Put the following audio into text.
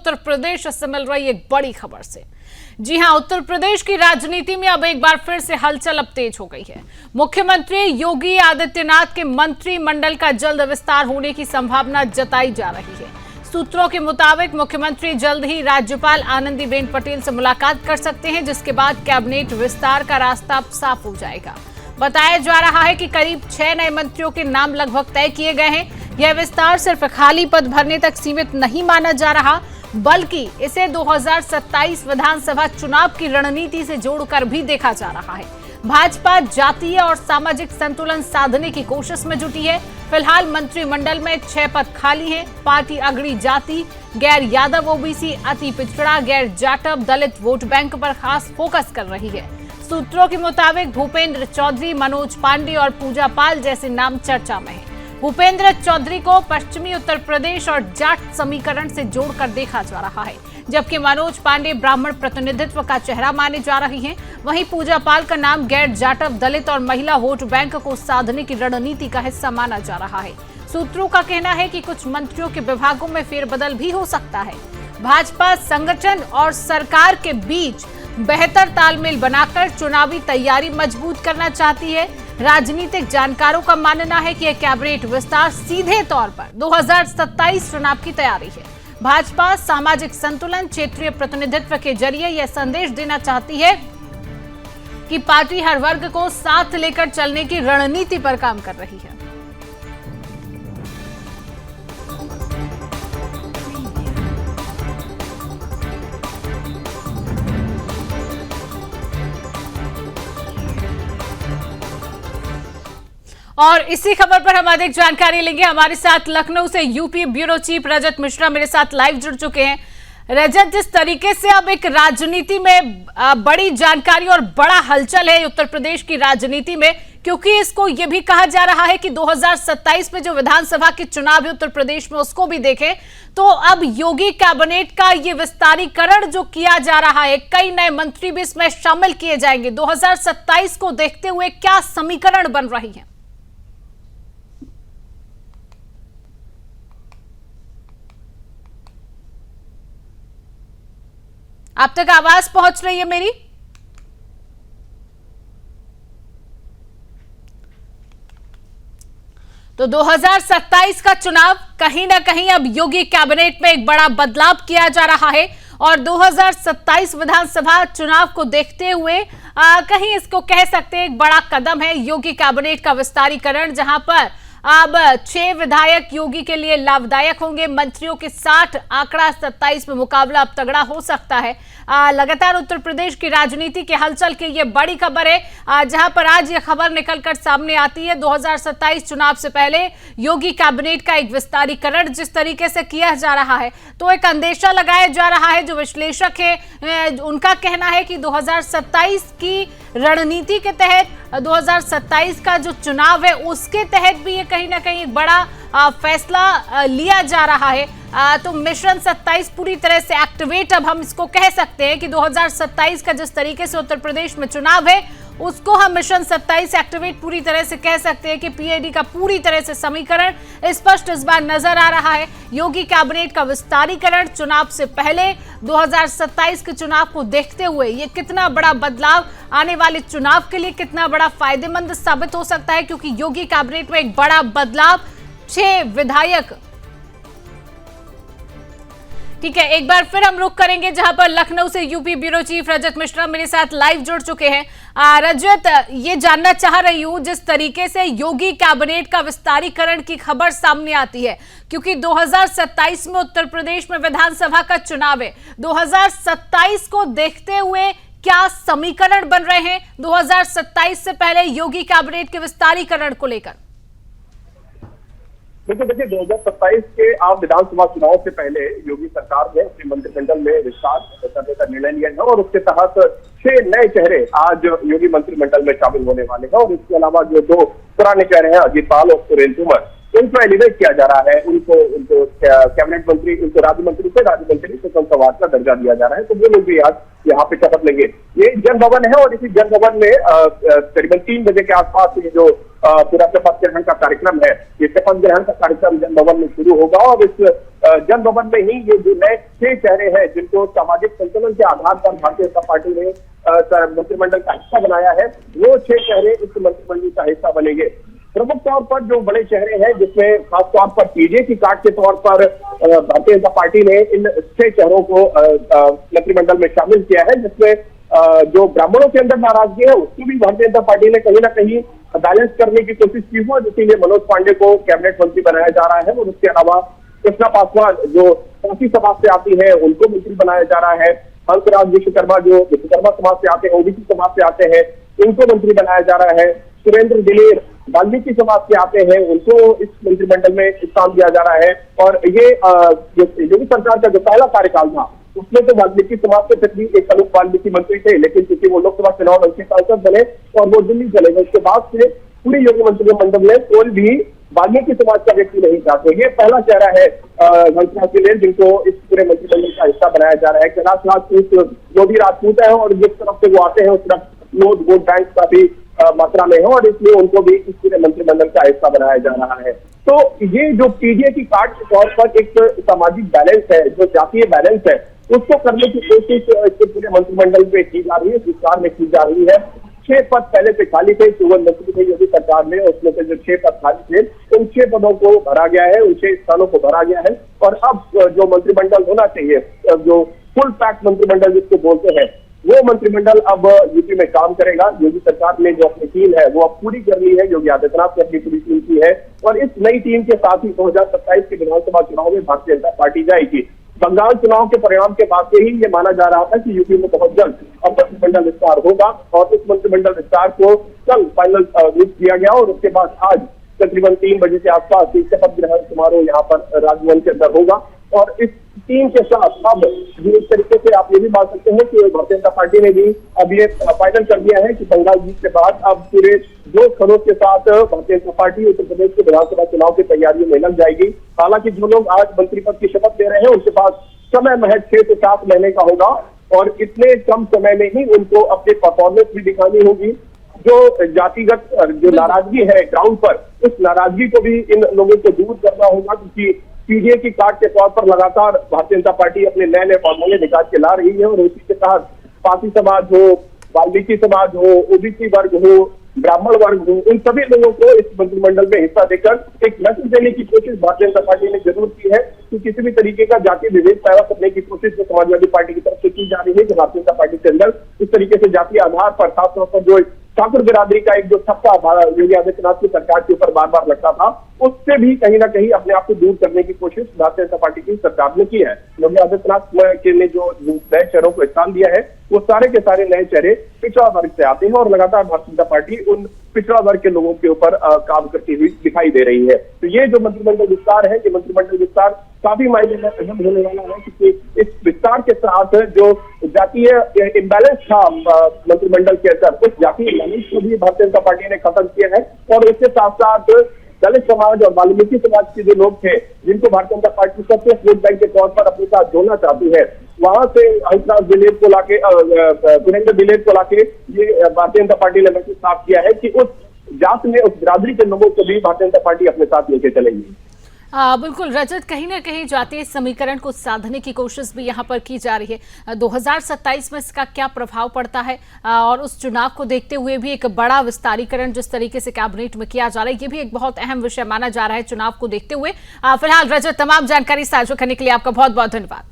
उत्तर प्रदेश से मिल रही एक बड़ी खबर से। जी हां, उत्तर प्रदेश की राजनीति में अब एक बार फिर से हलचल अब तेज हो गई है। मुख्यमंत्री योगी आदित्यनाथ के मंत्रिमंडल का जल्द विस्तार होने की संभावना जताई जा रही है। सूत्रों के मुताबिक मुख्यमंत्री जल्द ही राज्यपाल आनंदीबेन पटेल से मुलाकात कर सकते हैं, जिसके बाद कैबिनेट विस्तार का रास्ता साफ हो जाएगा। बताया जा रहा है कि करीब 6 नए मंत्रियों के नाम लगभग तय किए गए हैं। यह विस्तार सिर्फ खाली पद भरने तक सीमित नहीं माना जा रहा, बल्कि इसे 2027 विधानसभा चुनाव की रणनीति से जोड़कर भी देखा जा रहा है। भाजपा जातीय और सामाजिक संतुलन साधने की कोशिश में जुटी है। फिलहाल मंत्रिमंडल में 6 पद खाली हैं। पार्टी अगड़ी जाति, गैर यादव ओबीसी, अति पिछड़ा, गैर जाटव, दलित वोट बैंक पर खास फोकस कर रही है। सूत्रों के मुताबिक भूपेंद्र चौधरी, मनोज पांडे और पूजा पाल जैसे नाम चर्चा में हैं। भूपेंद्र चौधरी को पश्चिमी उत्तर प्रदेश और जाट समीकरण से जोड़कर देखा जा रहा है, जबकि मनोज पांडे ब्राह्मण प्रतिनिधित्व का चेहरा माने जा रही हैं। वहीं पूजा पाल का नाम गैर जाटव, दलित और महिला वोट बैंक को साधने की रणनीति का हिस्सा माना जा रहा है। सूत्रों का कहना है कि कुछ मंत्रियों के विभागों में फेरबदल भी हो सकता है। भाजपा संगठन और सरकार के बीच बेहतर तालमेल बनाकर चुनावी तैयारी मजबूत करना चाहती है। राजनीतिक जानकारों का मानना है कि यह कैबिनेट विस्तार सीधे तौर पर 2027 चुनाव की तैयारी है। भाजपा सामाजिक संतुलन, क्षेत्रीय प्रतिनिधित्व के जरिए यह संदेश देना चाहती है कि पार्टी हर वर्ग को साथ लेकर चलने की रणनीति पर काम कर रही है। और इसी खबर पर हम अधिक जानकारी लेंगे। हमारे साथ लखनऊ से यूपी ब्यूरो चीफ रजत मिश्रा मेरे साथ लाइव जुड़ चुके हैं। रजत, जिस तरीके से अब एक राजनीति में बड़ी जानकारी और बड़ा हलचल है उत्तर प्रदेश की राजनीति में, क्योंकि इसको ये भी कहा जा रहा है कि 2027 में जो विधानसभा के चुनाव है उत्तर प्रदेश में उसको भी देखें, तो अब योगी कैबिनेट का ये विस्तारीकरण जो किया जा रहा है, कई नए मंत्री भी इसमें शामिल किए जाएंगे। 2027 को देखते हुए क्या समीकरण बन रही है? आप तक आवाज पहुंच रही है मेरी? तो 2027 का चुनाव कहीं ना कहीं अब योगी कैबिनेट में एक बड़ा बदलाव किया जा रहा है और 2027 विधानसभा चुनाव को देखते हुए कहीं इसको कह सकते हैं एक बड़ा कदम है योगी कैबिनेट का विस्तारीकरण, जहां पर अब 6 विधायक योगी के लिए लाभदायक होंगे। मंत्रियों के 60 आंकड़ा 27 में मुकाबला अब तगड़ा हो सकता है। लगातार उत्तर प्रदेश की राजनीति के हलचल की ये बड़ी खबर है, जहां पर आज ये खबर निकलकर सामने आती है। 2027 चुनाव से पहले योगी कैबिनेट का एक विस्तारीकरण जिस तरीके से किया जा रहा है, तो एक अंदेशा लगाया जा रहा है। जो विश्लेषक है उनका कहना है कि 2027 की रणनीति के तहत 2027 का जो चुनाव है उसके तहत भी ये कहीं ना कहीं एक बड़ा फैसला लिया जा रहा है। तो मिशन 27 पूरी तरह से एक्टिवेट अब हम इसको कह सकते हैं कि 2027 का जिस तरीके से उत्तर प्रदेश में चुनाव है उसको हम मिशन 27 एक्टिवेट पूरी तरह से कह सकते हैं कि पीआईडी का पूरी तरह से समीकरण स्पष्ट इस बार नजर आ रहा है। योगी कैबिनेट का विस्तारीकरण चुनाव से पहले 2027 के चुनाव को देखते हुए ये कितना बड़ा बदलाव आने वाले चुनाव के लिए कितना बड़ा फायदेमंद साबित हो सकता है, क्योंकि योगी कैबिनेट में एक बड़ा बदलाव, 6 विधायक। ठीक है, एक बार फिर हम रुक करेंगे जहां पर लखनऊ से यूपी ब्यूरो चीफ रजत मिश्रा मेरे साथ लाइव जुड़ चुके हैं। रजत, ये जानना चाह रही हूं जिस तरीके से योगी कैबिनेट का विस्तारीकरण की खबर सामने आती है, क्योंकि 2027 में उत्तर प्रदेश में विधानसभा का चुनाव है, 2027 को देखते हुए क्या समीकरण बन रहे हैं 2027 से पहले योगी कैबिनेट के विस्तारीकरण को लेकर? देखिए 2027 के आप विधानसभा चुनाव से पहले योगी सरकार ने अपने मंत्रिमंडल में विस्तार करने का निर्णय लिया है और उसके तहत 6 नए चेहरे आज योगी मंत्रिमंडल में शामिल होने वाले हैं। और इसके अलावा जो 2 पुराने चेहरे हैं अजीत पाल और सुरेंद्र तोमर, उनको एलिवेट किया जा रहा है। उनको कैबिनेट मंत्री, उनको राज्य मंत्री से कम सवाल का दर्जा दिया जा रहा है। तो वो लोग भी आज यहाँ पे शपथ लेंगे। ये जन भवन है और इसी जन भवन में करीबन 3 बजे के आसपास ये जो पूरा शपथ ग्रहण का कार्यक्रम है, ये शपथ ग्रहण का कार्यक्रम जन भवन में शुरू होगा और इस जन भवन में ही ये जो नए 6 चेहरे हैं जिनको सामाजिक संतुलन के आधार पर भारतीय जनता पार्टी ने मंत्रिमंडल का हिस्सा बनाया है, वो 6 चेहरे इस मंत्रिमंडल का हिस्सा बनेंगे। प्रमुख तौर पर जो बड़े चेहरे हैं, जिसमें खासतौर पर पीजे की काट के तौर पर भारतीय जनता पार्टी ने इन 6 चेहरों को मंत्रिमंडल में शामिल किया है, जिसमें जो ब्राह्मणों के अंदर नाराजगी है उसको भी भारतीय जनता पार्टी ने कहीं ना कहीं बैलेंस करने की कोशिश की हो, इसीलिए मनोज पांडे को कैबिनेट मंत्री बनाया जा रहा है। और उसके अलावा कृष्णा पासवान जो पासी समाज से आती है उनको मंत्री बनाया जा रहा है। हंसराज विश्वकर्मा जो विश्वकर्मा समाज से आते हैं, ओबीसी समाज से आते हैं, इनको मंत्री बनाया जा रहा है। सुरेंद्र दिलेर वाल्मीकि समाज से आते हैं, उनको इस मंत्रिमंडल में स्थान दिया जा रहा है। और ये योगी सरकार का जो पहला कार्यकाल था उसमें तो वाल्मीकि समाज से तकरीब एक अनूप वाल्मीकि मंत्री थे, लेकिन क्योंकि वो लोकसभा चुनाव में सांसद बने और वो दिल्ली चले गए, उसके बाद से पूरी योगी मंत्रिमंडल में कोई भी वाल्मीकि समाज का व्यक्ति नहीं चाहते। ये पहला चेहरा है हंसराज दिलेर जिनको इस पूरे मंत्रिमंडल का हिस्सा बनाया जा रहा है। कैलाश राजपूत जो भी राजपूत है और जिस तरफ से वो आते हैं उस तरफ वोट बैंक काफी मात्रा में है और इसलिए उनको भी इस पूरे मंत्रिमंडल का हिस्सा बनाया जा रहा है। तो ये जो पीजे की काट के तौर पर एक सामाजिक बैलेंस है, जो जातीय बैलेंस है, उसको करने की कोशिश इसके पूरे मंत्रिमंडल में की जा रही है, विस्तार में की जा रही है। 6 पद पहले से खाली थे, 54 मंत्री थे योगी सरकार में, उसमें से जो 6 पद खाली थे उन 6 पदों को भरा गया है, उन 6 स्थानों को भरा गया है। और अब जो मंत्रिमंडल होना चाहिए, जो फुल पैक्ट मंत्रिमंडल जिसको बोलते हैं, वो मंत्रिमंडल अब यूपी में काम करेगा। योगी सरकार ने जो अपनी टीम है वो अब पूरी कर ली है, योगी आदित्यनाथ ने अपनी पूरी टीम की है और इस नई टीम के साथ ही 2027 के विधानसभा चुनाव में भारतीय जनता पार्टी जाएगी। बंगाल चुनाव के परिणाम के बाद से ही ये माना जा रहा था कि यूपी में बहुत जल्द अब मंत्रिमंडल विस्तार होगा और इस मंत्रिमंडल विस्तार को कल फाइनल रूप दिया गया और उसके बाद आज तकरीबन 3 बजे के आसपास शपथ ग्रहण समारोह यहाँ पर राजभवन के अंदर होगा। और इस टीम के साथ अब जिस तरीके से आप ये भी मान सकते हैं कि भारतीय जनता पार्टी ने भी अब ये फाइनल कर दिया है कि बंगाल जीत के बाद अब पूरे जोश खरोश के साथ भारतीय जनता पार्टी उत्तर प्रदेश के विधानसभा चुनाव की तैयारियों में लग जाएगी। हालांकि जो लोग आज मंत्री पद की शपथ ले रहे हैं उनके पास समय महज 6 से 7 महीने का होगा और इतने कम समय में ही उनको अपनी परफॉर्मेंस भी दिखानी होगी। जो जातिगत जो नाराजगी है ग्राउंड पर, उस नाराजगी को भी इन लोगों को दूर करना होगा, क्योंकि पीजे की काट के तौर पर लगातार भारतीय जनता पार्टी अपने नए नए फॉर्मूले निकाल के ला रही है और उसी के तहत पासी समाज हो, वाल्मीकि समाज हो, ओबीसी वर्ग हो, ब्राह्मण वर्ग हो, उन सभी लोगों को इस मंत्रिमंडल में हिस्सा देकर एक मैसेज देने की कोशिश भारतीय जनता पार्टी ने जरूर की है कि किसी भी तरीके का जातीय विभेद पैदा करने की कोशिश जो समाजवादी पार्टी की तरफ से की जा रही है, कि भारतीय जनता पार्टी के अंदर इस तरीके से जातीय आधार पर खासतौर पर जो ठाकुर बिरादरी का एक जो ठप्पा योगी आदित्यनाथ की सरकार के ऊपर बार बार लगता था, उससे भी कहीं ना कहीं अपने आप को दूर करने की कोशिश भारतीय जनता पार्टी की सरकार ने की है। योगी आदित्यनाथ ने जो नए चेहरों को स्थान दिया है वो सारे के सारे नए चेहरे पिछड़ा वर्ग से आते हैं और लगातार भारतीय जनता पार्टी उन पिछड़ा वर्ग के लोगों के ऊपर काम करती हुई दिखाई दे रही है। तो ये जो मंत्रिमंडल विस्तार है, ये मंत्रिमंडल विस्तार काफी मायने में अहम होने वाला है, क्योंकि इस विस्तार के साथ जो जातीय इम्बैलेंस था मंत्रिमंडल के अंदर, उस जातीय इम्बैलेंस को भी भारतीय जनता पार्टी ने खत्म किया है। और इसके साथ साथ दलित समाज और वाल्मीकि समाज के जो लोग थे जिनको भारतीय जनता पार्टी सबसे वोट बैंक के तौर पर अपने साथ जोड़ना चाहती है, वहां से हंसराज दिलेर को लाके सुरेंद्र दिलेर को लाके ये भारतीय जनता पार्टी ने मैसेज साफ किया है कि उस जात में, उस बिरादरी के लोगों को भी भारतीय जनता पार्टी अपने साथ लेके चलेगी। बिल्कुल रजत, कहीं ना कहीं जातीय समीकरण को साधने की कोशिश भी यहाँ पर की जा रही है। 2027 में इसका क्या प्रभाव पड़ता है और उस चुनाव को देखते हुए भी एक बड़ा विस्तारीकरण जिस तरीके से कैबिनेट में किया जा रहा है, ये भी एक बहुत अहम विषय माना जा रहा है चुनाव को देखते हुए। फिलहाल रजत, तमाम जानकारी साझा करने के लिए आपका बहुत बहुत धन्यवाद।